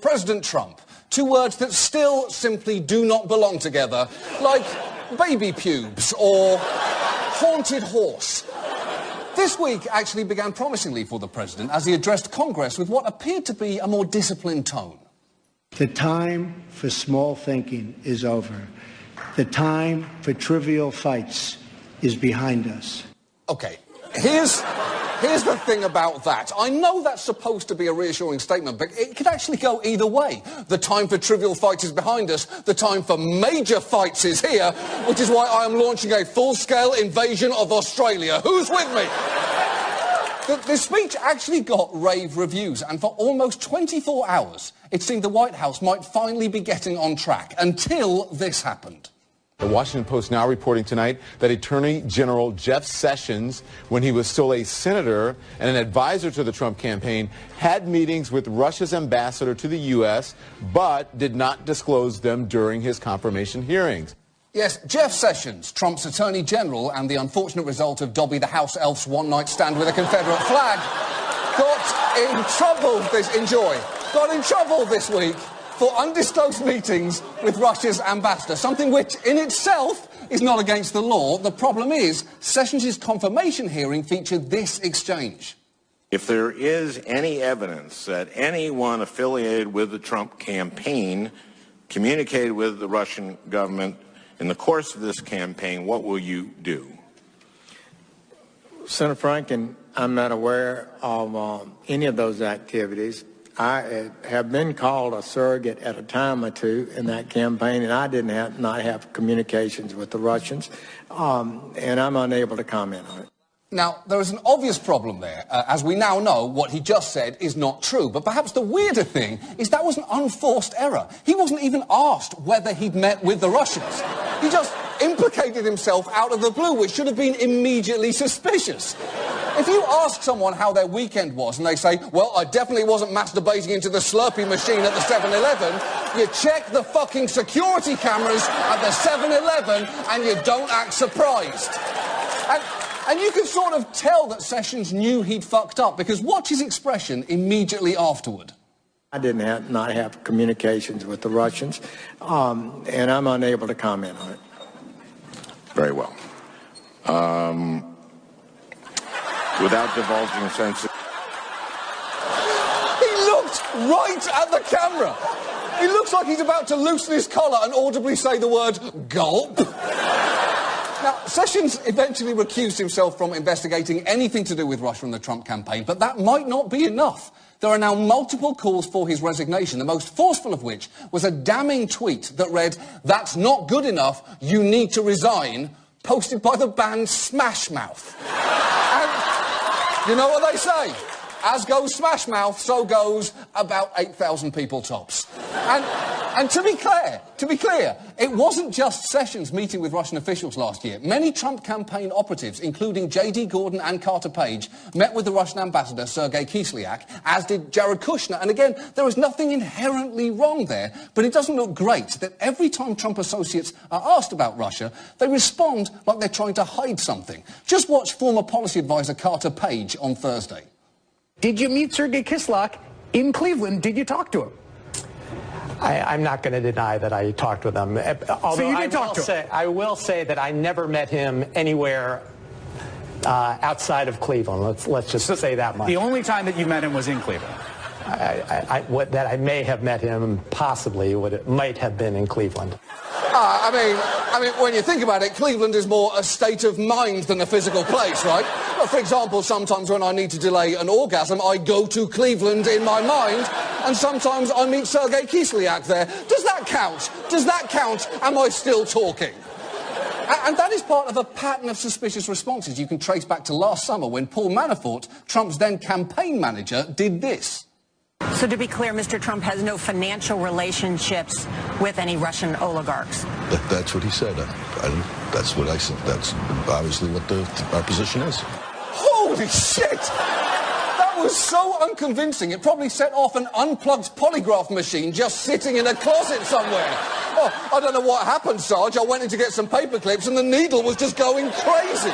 President Trump. Two words that still simply do not belong together, like baby pubes or haunted horse. This week actually began promisingly for the president as he addressed Congress with what appeared to be a more disciplined tone. The time for small thinking is over. The time for trivial fights is behind us. Okay, here's the thing about that. I know that's supposed to be a reassuring statement, but it could actually go either way. The time for trivial fights is behind us. The time for major fights is here, which is why I am launching a full-scale invasion of Australia. Who's with me? The speech actually got rave reviews, and for almost 24 hours, it seemed the White House might finally be getting on track, until this happened. The Washington Post now reporting tonight that Attorney General Jeff Sessions, when he was still a senator and an advisor to the Trump campaign, had meetings with Russia's ambassador to the U.S., but did not disclose them during his confirmation hearings. Yes, Jeff Sessions, Trump's Attorney General, and the unfortunate result of Dobby the House Elf's one-night stand with a Confederate flag, got in trouble this week for undisclosed meetings with Russia's ambassador, something which in itself is not against the law. The problem is, Sessions' confirmation hearing featured this exchange. If there is any evidence that anyone affiliated with the Trump campaign communicated with the Russian government in the course of this campaign, what will you do? Senator Franken, I'm not aware of any of those activities. I have been called a surrogate at a time or two in that campaign, and I did not have communications with the Russians, and I'm unable to comment on it. Now, there is an obvious problem there. As we now know, what he just said is not true. But perhaps the weirder thing is that was an unforced error. He wasn't even asked whether he'd met with the Russians. He just implicated himself out of the blue, which should have been immediately suspicious. If you ask someone how their weekend was and they say, well, I definitely wasn't masturbating into the Slurpee machine at the 7-Eleven, you check the fucking security cameras at the 7-Eleven and you don't act surprised. And you can sort of tell that Sessions knew he'd fucked up, because watch his expression immediately afterward. I did not have communications with the Russians, and I'm unable to comment on it. Very well. Without divulging sensitive... He looked right at the camera. He looks like he's about to loosen his collar and audibly say the word gulp. Now, Sessions eventually recused himself from investigating anything to do with Russia and the Trump campaign, but that might not be enough. There are now multiple calls for his resignation, the most forceful of which was a damning tweet that read, "That's not good enough, you need to resign," posted by the band Smash Mouth. And you know what they say? As goes Smash Mouth, so goes about 8,000 people tops. And to be clear, it wasn't just Sessions meeting with Russian officials last year. Many Trump campaign operatives, including J.D. Gordon and Carter Page, met with the Russian ambassador, Sergei Kislyak, as did Jared Kushner. And again, there was nothing inherently wrong there, but it doesn't look great that every time Trump associates are asked about Russia, they respond like they're trying to hide something. Just watch former policy advisor Carter Page on Thursday. Did you meet Sergei Kislyak in Cleveland? Did you talk to him? I'm not going to deny that I talked with him. Although so you did talk to him? I will say that I never met him anywhere outside of Cleveland. Let's just say that much. The only time that you met him was in Cleveland? That I may have met him, possibly, it might have been in Cleveland. I mean, when you think about it, Cleveland is more a state of mind than a physical place, right? Well, for example, sometimes when I need to delay an orgasm, I go to Cleveland in my mind, and sometimes I meet Sergei Kislyak there. Does that count? Does that count? Am I still talking? And that is part of a pattern of suspicious responses you can trace back to last summer when Paul Manafort, Trump's then campaign manager, did this. So to be clear, Mr. Trump has no financial relationships with any Russian oligarchs. That's what he said. That's what I said. That's obviously what our position is. Holy shit! That was so unconvincing, it probably set off an unplugged polygraph machine just sitting in a closet somewhere. Oh, I don't know what happened, Sarge. I went in to get some paper clips and the needle was just going crazy.